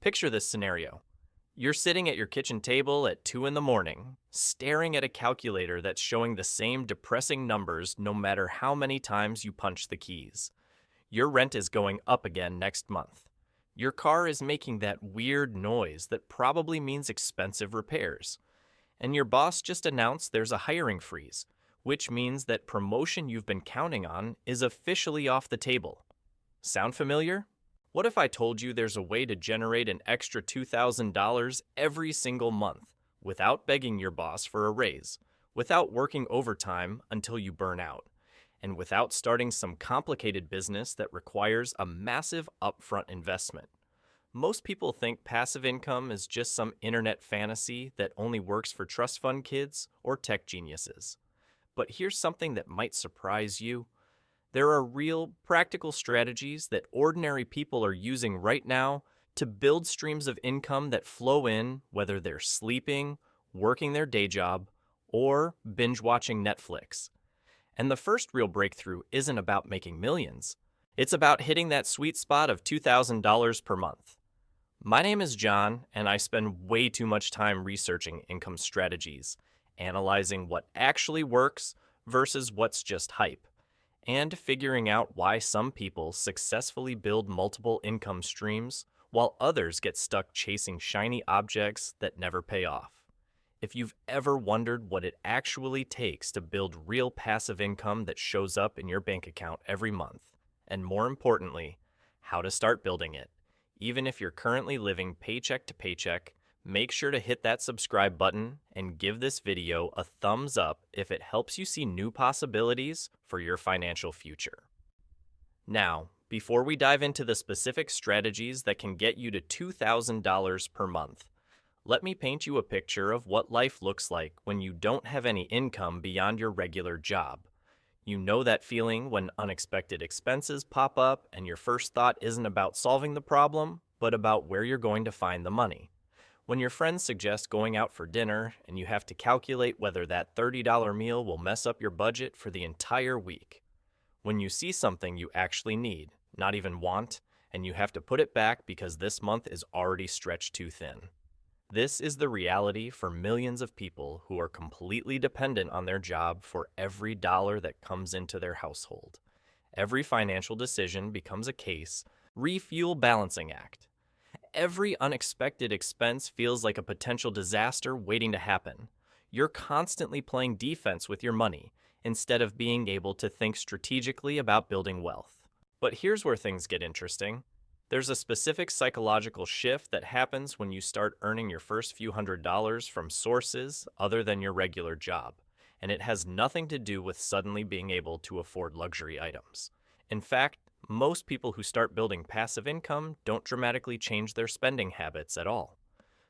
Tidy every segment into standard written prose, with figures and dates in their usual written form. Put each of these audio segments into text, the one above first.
Picture this scenario. You're sitting at your kitchen table at 2 in the morning, staring at a calculator that's showing the same depressing numbers no matter how many times you punch the keys. Your rent is going up again next month. Your car is making that weird noise that probably means expensive repairs. And your boss just announced there's a hiring freeze, which means that promotion you've been counting on is officially off the table. Sound familiar? What if I told you there's a way to generate an extra $2,000 every single month without begging your boss for a raise, without working overtime until you burn out, and without starting some complicated business that requires a massive upfront investment? Most people think passive income is just some internet fantasy that only works for trust fund kids or tech geniuses. But here's something that might surprise you. There are real, practical strategies that ordinary people are using right now to build streams of income that flow in whether they're sleeping, working their day job, or binge watching Netflix. And the first real breakthrough isn't about making millions. It's about hitting that sweet spot of $2,000 per month. My name is John, and I spend way too much time researching income strategies, analyzing what actually works versus what's just hype, and figuring out why some people successfully build multiple income streams while others get stuck chasing shiny objects that never pay off. If you've ever wondered what it actually takes to build real passive income that shows up in your bank account every month, and more importantly, how to start building it, even if you're currently living paycheck to paycheck, make sure to hit that subscribe button and give this video a thumbs up if it helps you see new possibilities for your financial future. Now, before we dive into the specific strategies that can get you to $2,000 per month, let me paint you a picture of what life looks like when you don't have any income beyond your regular job. You know that feeling when unexpected expenses pop up and your first thought isn't about solving the problem, but about where you're going to find the money. When your friends suggest going out for dinner and you have to calculate whether that $30 meal will mess up your budget for the entire week. When you see something you actually need, not even want, and you have to put it back because this month is already stretched too thin. This is the reality for millions of people who are completely dependent on their job for every dollar that comes into their household. Every financial decision becomes a case, refuel balancing act. Every unexpected expense feels like a potential disaster waiting to happen. You're constantly playing defense with your money instead of being able to think strategically about building wealth. But here's where things get interesting. There's a specific psychological shift that happens when you start earning your first few $100s from sources other than your regular job, and it has nothing to do with suddenly being able to afford luxury items. In fact, most people who start building passive income don't dramatically change their spending habits at all.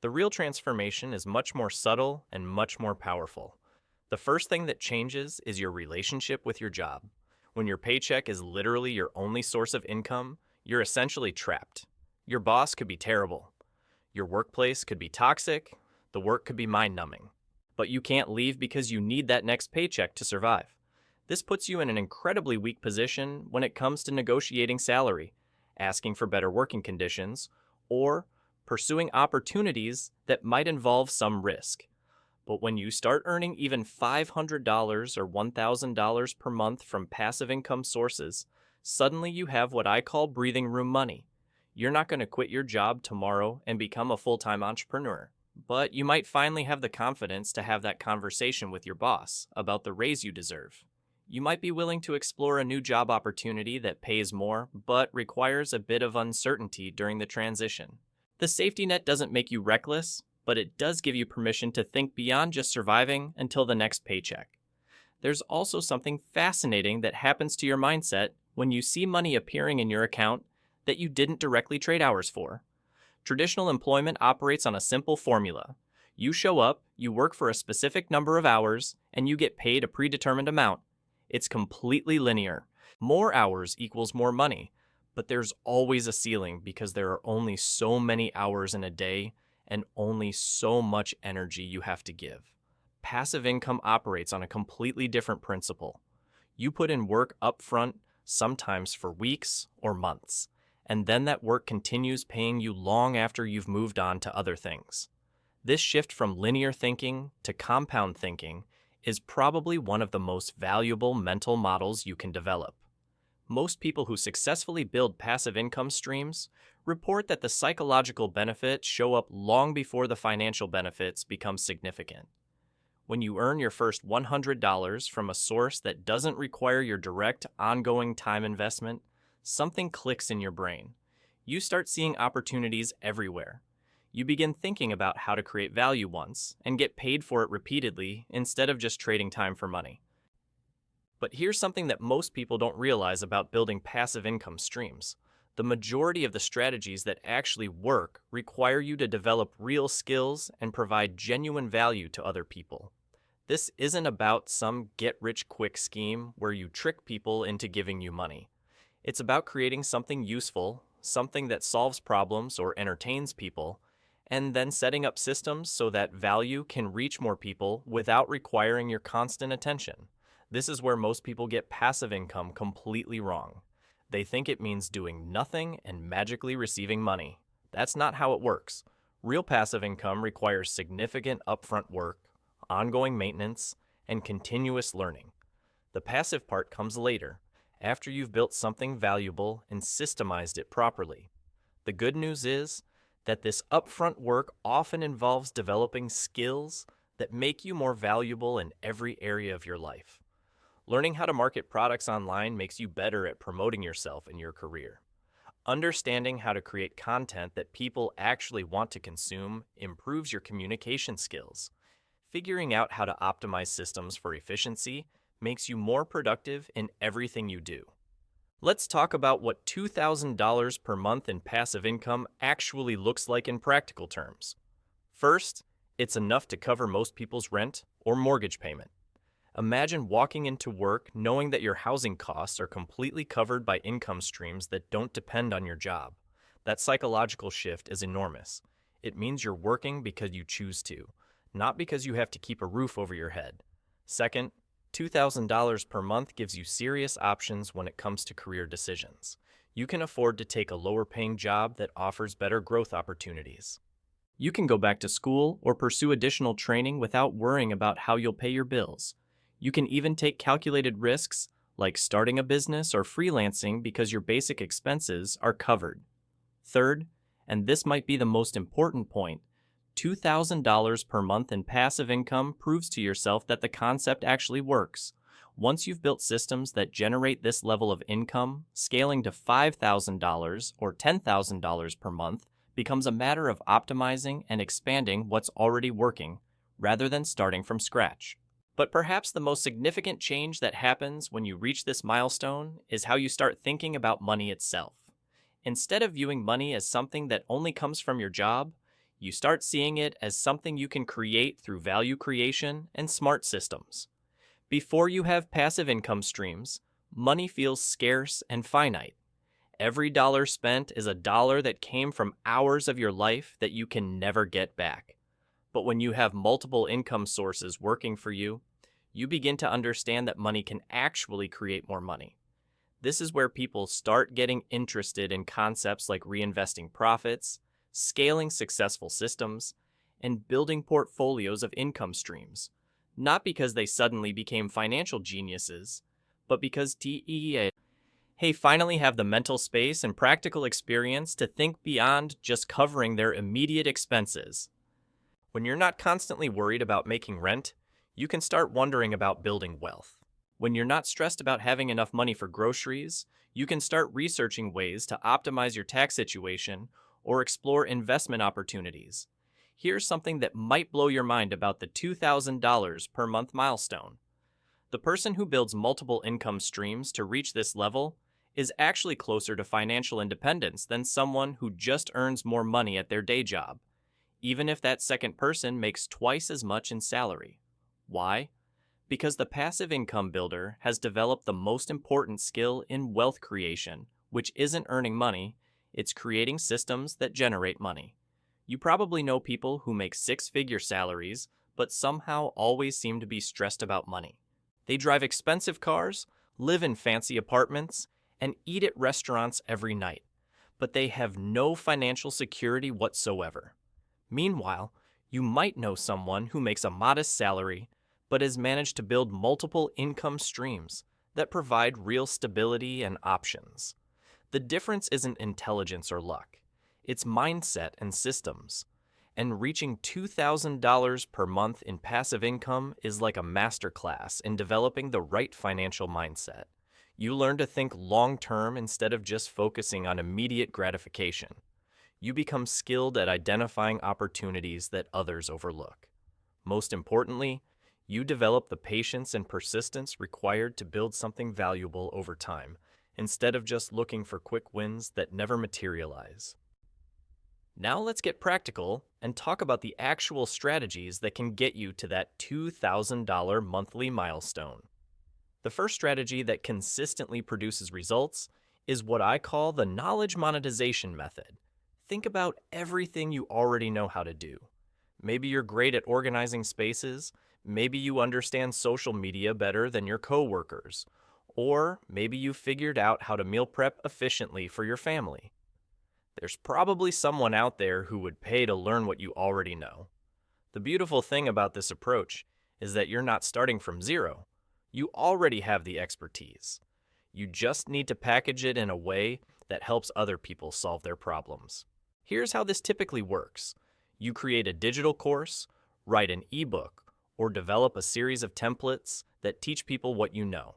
The real transformation is much more subtle and much more powerful. The first thing that changes is your relationship with your job. When your paycheck is literally your only source of income, you're essentially trapped. Your boss could be terrible. Your workplace could be toxic. The work could be mind-numbing. But you can't leave because you need that next paycheck to survive. This puts you in an incredibly weak position when it comes to negotiating salary, asking for better working conditions, or pursuing opportunities that might involve some risk. But when you start earning even $500 or $1,000 per month from passive income sources, suddenly you have what I call breathing room money. You're not going to quit your job tomorrow and become a full-time entrepreneur, but you might finally have the confidence to have that conversation with your boss about the raise you deserve. You might be willing to explore a new job opportunity that pays more, but requires a bit of uncertainty during the transition. The safety net doesn't make you reckless, but it does give you permission to think beyond just surviving until the next paycheck. There's also something fascinating that happens to your mindset when you see money appearing in your account that you didn't directly trade hours for. Traditional employment operates on a simple formula. You show up, you work for a specific number of hours, and you get paid a predetermined amount. It's completely linear. More hours equals more money, but there's always a ceiling because there are only so many hours in a day and only so much energy you have to give. Passive income operates on a completely different principle. You put in work up front, sometimes for weeks or months, and then that work continues paying you long after you've moved on to other things. This shift from linear thinking to compound thinking is probably one of the most valuable mental models you can develop. Most people who successfully build passive income streams report that the psychological benefits show up long before the financial benefits become significant. When you earn your first $100 from a source that doesn't require your direct, ongoing time investment, something clicks in your brain. You start seeing opportunities everywhere. You begin thinking about how to create value once and get paid for it repeatedly instead of just trading time for money. But here's something that most people don't realize about building passive income streams. The majority of the strategies that actually work require you to develop real skills and provide genuine value to other people. This isn't about some get-rich-quick scheme where you trick people into giving you money. It's about creating something useful, something that solves problems or entertains people, and then setting up systems so that value can reach more people without requiring your constant attention. This is where most people get passive income completely wrong. They think it means doing nothing and magically receiving money. That's not how it works. Real passive income requires significant upfront work, ongoing maintenance, and continuous learning. The passive part comes later, after you've built something valuable and systemized it properly. The good news is that this upfront work often involves developing skills that make you more valuable in every area of your life. Learning how to market products online makes you better at promoting yourself in your career. Understanding how to create content that people actually want to consume improves your communication skills. Figuring out how to optimize systems for efficiency makes you more productive in everything you do. Let's talk about what $2,000 per month in passive income actually looks like in practical terms. First, it's enough to cover most people's rent or mortgage payment. Imagine walking into work knowing that your housing costs are completely covered by income streams that don't depend on your job. That psychological shift is enormous. It means you're working because you choose to, not because you have to keep a roof over your head. Second, $2,000 per month gives you serious options when it comes to career decisions. You can afford to take a lower-paying job that offers better growth opportunities. You can go back to school or pursue additional training without worrying about how you'll pay your bills. You can even take calculated risks, like starting a business or freelancing, because your basic expenses are covered. Third, and this might be the most important point, $2,000 per month in passive income proves to yourself that the concept actually works. Once you've built systems that generate this level of income, scaling to $5,000 or $10,000 per month becomes a matter of optimizing and expanding what's already working, rather than starting from scratch. But perhaps the most significant change that happens when you reach this milestone is how you start thinking about money itself. Instead of viewing money as something that only comes from your job, you start seeing it as something you can create through value creation and smart systems. Before you have passive income streams, money feels scarce and finite. Every dollar spent is a dollar that came from hours of your life that you can never get back. But when you have multiple income sources working for you, you begin to understand that money can actually create more money. This is where people start getting interested in concepts like reinvesting profits, scaling successful systems, and building portfolios of income streams, not because they suddenly became financial geniuses, but because they finally have the mental space and practical experience to think beyond just covering their immediate expenses. When you're not constantly worried about making rent, you can start wondering about building wealth. When you're not stressed about having enough money for groceries, you can start researching ways to optimize your tax situation or explore investment opportunities. Here's something that might blow your mind about the $2,000 per month milestone. The person who builds multiple income streams to reach this level is actually closer to financial independence than someone who just earns more money at their day job, even if that second person makes twice as much in salary. Why? Because the passive income builder has developed the most important skill in wealth creation, which isn't earning money, it's creating systems that generate money. You probably know people who make six-figure salaries, but somehow always seem to be stressed about money. They drive expensive cars, live in fancy apartments, and eat at restaurants every night. but they have no financial security whatsoever. Meanwhile, you might know someone who makes a modest salary but has managed to build multiple income streams that provide real stability and options. The difference isn't intelligence or luck, it's mindset and systems. And reaching $2,000 per month in passive income is like a masterclass in developing the right financial mindset. You learn to think long-term instead of just focusing on immediate gratification. You become skilled at identifying opportunities that others overlook. Most importantly, you develop the patience and persistence required to build something valuable over time, instead of just looking for quick wins that never materialize. Now let's get practical and talk about the actual strategies that can get you to that $2,000 monthly milestone. The first strategy that consistently produces results is what I call the knowledge monetization method. Think about everything you already know how to do. Maybe you're great at organizing spaces, maybe you understand social media better than your coworkers, or maybe you figured out how to meal prep efficiently for your family. There's probably someone out there who would pay to learn what you already know. The beautiful thing about this approach is that you're not starting from zero. You already have the expertise. You just need to package it in a way that helps other people solve their problems. Here's how this typically works. You create a digital course, write an ebook, or develop a series of templates that teach people what you know.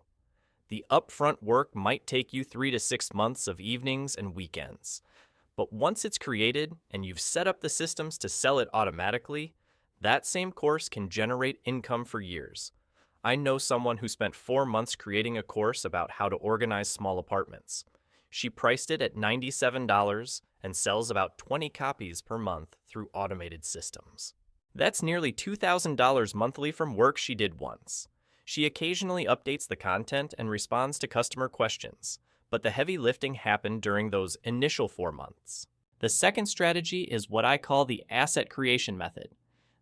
The upfront work might take you 3 to 6 months of evenings and weekends. But once it's created and you've set up the systems to sell it automatically, that same course can generate income for years. I know someone who spent 4 months creating a course about how to organize small apartments. She priced it at $97 and sells about 20 copies per month through automated systems. That's nearly $2,000 monthly from work she did once. She occasionally updates the content and responds to customer questions, but the heavy lifting happened during those initial 4 months. The second strategy is what I call the asset creation method.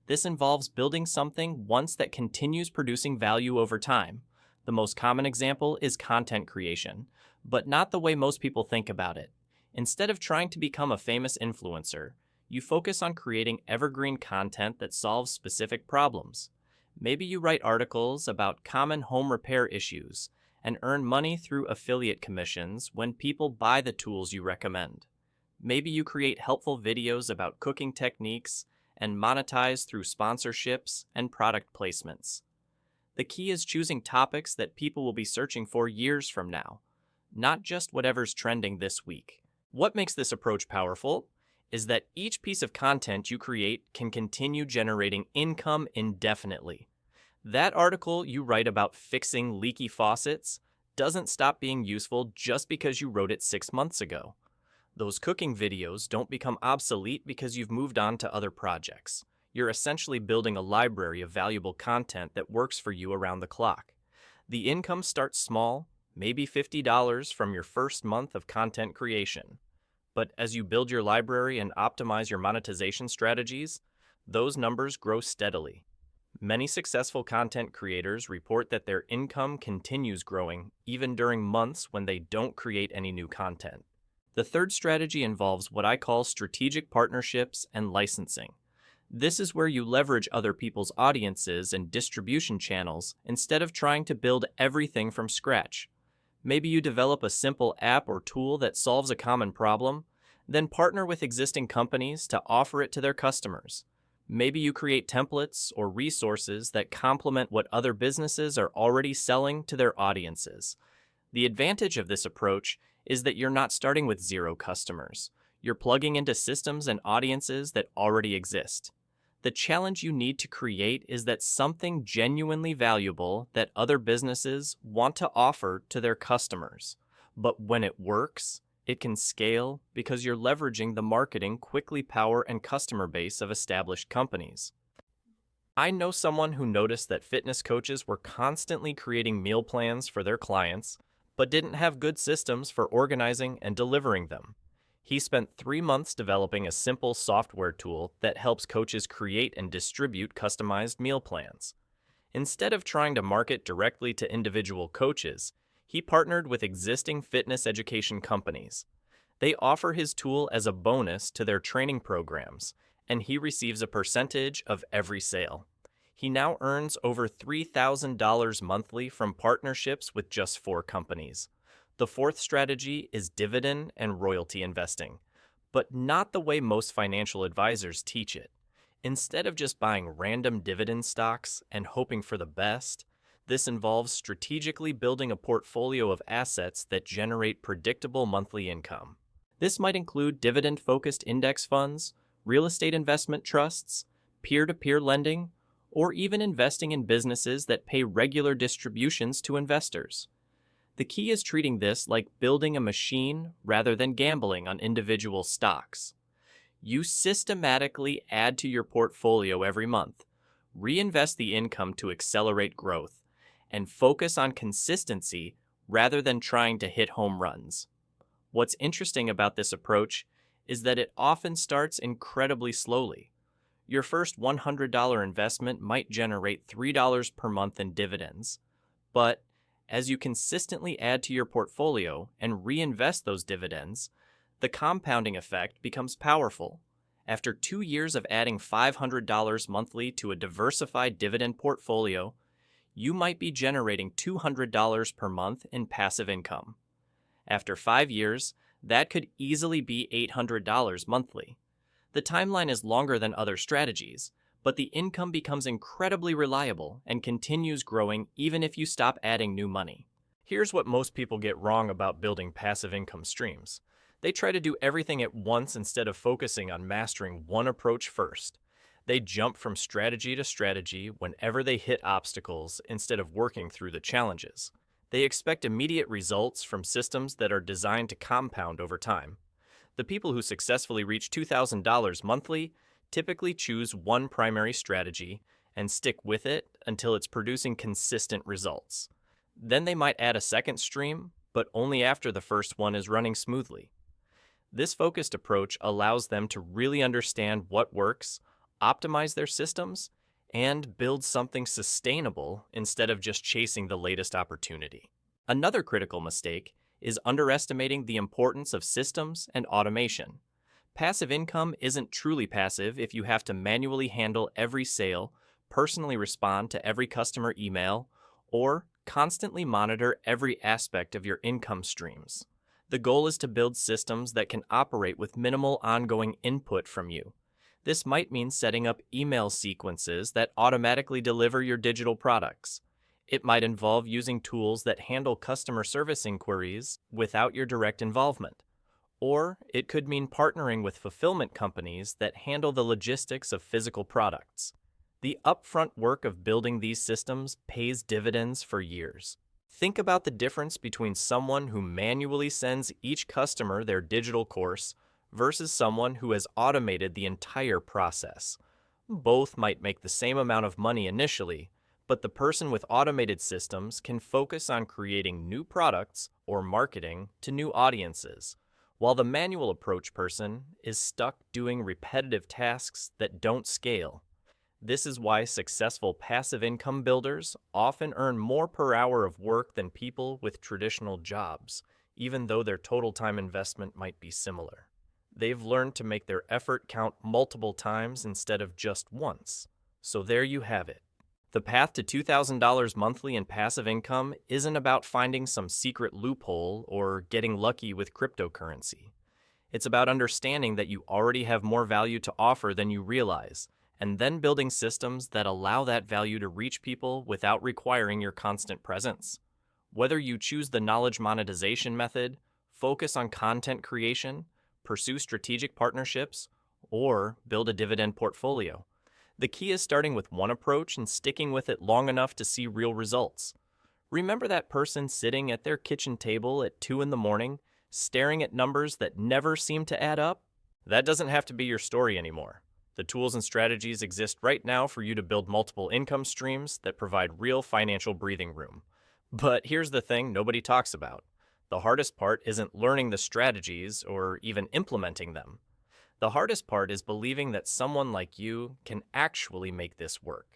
This involves building something once that continues producing value over time. The most common example is content creation, but not the way most people think about it. Instead of trying to become a famous influencer, you focus on creating evergreen content that solves specific problems. Maybe you write articles about common home repair issues and earn money through affiliate commissions when people buy the tools you recommend. Maybe you create helpful videos about cooking techniques and monetize through sponsorships and product placements. The key is choosing topics that people will be searching for years from now, not just whatever's trending this week. What makes this approach powerful is that each piece of content you create can continue generating income indefinitely. That article you write about fixing leaky faucets doesn't stop being useful just because you wrote it 6 months ago. Those cooking videos don't become obsolete because you've moved on to other projects. You're essentially building a library of valuable content that works for you around the clock. The income starts small, maybe $50 from your first month of content creation. But as you build your library and optimize your monetization strategies, those numbers grow steadily. Many successful content creators report that their income continues growing even during months when they don't create any new content. The third strategy involves what I call strategic partnerships and licensing. This is where you leverage other people's audiences and distribution channels instead of trying to build everything from scratch. Maybe you develop a simple app or tool that solves a common problem, then partner with existing companies to offer it to their customers. Maybe you create templates or resources that complement what other businesses are already selling to their audiences. The advantage of this approach is that you're not starting with 0 customers. You're plugging into systems and audiences that already exist. The challenge you need to create is that something genuinely valuable that other businesses want to offer to their customers. But when it works, it can scale because you're leveraging the marketing, quickly power, and customer base of established companies. I know someone who noticed that fitness coaches were constantly creating meal plans for their clients, but didn't have good systems for organizing and delivering them. He spent 3 months developing a simple software tool that helps coaches create and distribute customized meal plans. Instead of trying to market directly to individual coaches, he partnered with existing fitness education companies. They offer his tool as a bonus to their training programs, and he receives a percentage of every sale. He now earns over $3,000 monthly from partnerships with just 4 companies. The fourth strategy is dividend and royalty investing, but not the way most financial advisors teach it. Instead of just buying random dividend stocks and hoping for the best, this involves strategically building a portfolio of assets that generate predictable monthly income. This might include dividend-focused index funds, real estate investment trusts, peer-to-peer lending, or even investing in businesses that pay regular distributions to investors. The key is treating this like building a machine rather than gambling on individual stocks. You systematically add to your portfolio every month, reinvest the income to accelerate growth, and focus on consistency rather than trying to hit home runs. What's interesting about this approach is that it often starts incredibly slowly. Your first $100 investment might generate $3 per month in dividends, but as you consistently add to your portfolio and reinvest those dividends, the compounding effect becomes powerful. After 2 years of adding $500 monthly to a diversified dividend portfolio, you might be generating $200 per month in passive income. After 5 years, that could easily be $800 monthly. The timeline is longer than other strategies, but the income becomes incredibly reliable and continues growing even if you stop adding new money. Here's what most people get wrong about building passive income streams. They try to do everything at once instead of focusing on mastering one approach first. They jump from strategy to strategy whenever they hit obstacles instead of working through the challenges. They expect immediate results from systems that are designed to compound over time. The people who successfully reach $2,000 monthly typically choose one primary strategy and stick with it until it's producing consistent results. Then they might add a second stream, but only after the first one is running smoothly. This focused approach allows them to really understand what works, optimize their systems, and build something sustainable instead of just chasing the latest opportunity. Another critical mistake is underestimating the importance of systems and automation. Passive income isn't truly passive if you have to manually handle every sale, personally respond to every customer email, or constantly monitor every aspect of your income streams. The goal is to build systems that can operate with minimal ongoing input from you. This might mean setting up email sequences that automatically deliver your digital products. It might involve using tools that handle customer service inquiries without your direct involvement. Or it could mean partnering with fulfillment companies that handle the logistics of physical products. The upfront work of building these systems pays dividends for years. Think about the difference between someone who manually sends each customer their digital course versus someone who has automated the entire process. Both might make the same amount of money initially, but the person with automated systems can focus on creating new products or marketing to new audiences, while the manual approach person is stuck doing repetitive tasks that don't scale. This is why successful passive income builders often earn more per hour of work than people with traditional jobs, even though their total time investment might be similar. They've learned to make their effort count multiple times instead of just once. So there you have it. The path to $2,000 monthly in passive income isn't about finding some secret loophole or getting lucky with cryptocurrency. It's about understanding that you already have more value to offer than you realize, and then building systems that allow that value to reach people without requiring your constant presence. Whether you choose the knowledge monetization method, focus on content creation, pursue strategic partnerships, or build a dividend portfolio, the key is starting with one approach and sticking with it long enough to see real results. Remember that person sitting at their kitchen table at 2 in the morning, staring at numbers that never seem to add up? That doesn't have to be your story anymore. The tools and strategies exist right now for you to build multiple income streams that provide real financial breathing room. But here's the thing nobody talks about. The hardest part isn't learning the strategies or even implementing them. The hardest part is believing that someone like you can actually make this work.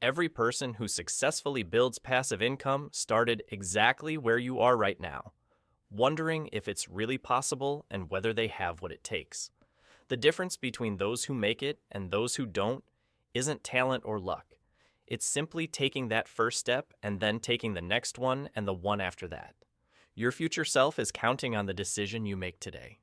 Every person who successfully builds passive income started exactly where you are right now. wondering if it's really possible and whether they have what it takes. The difference between those who make it and those who don't isn't talent or luck. It's simply taking that first step and then taking the next one and the one after that. Your future self is counting on the decision you make today.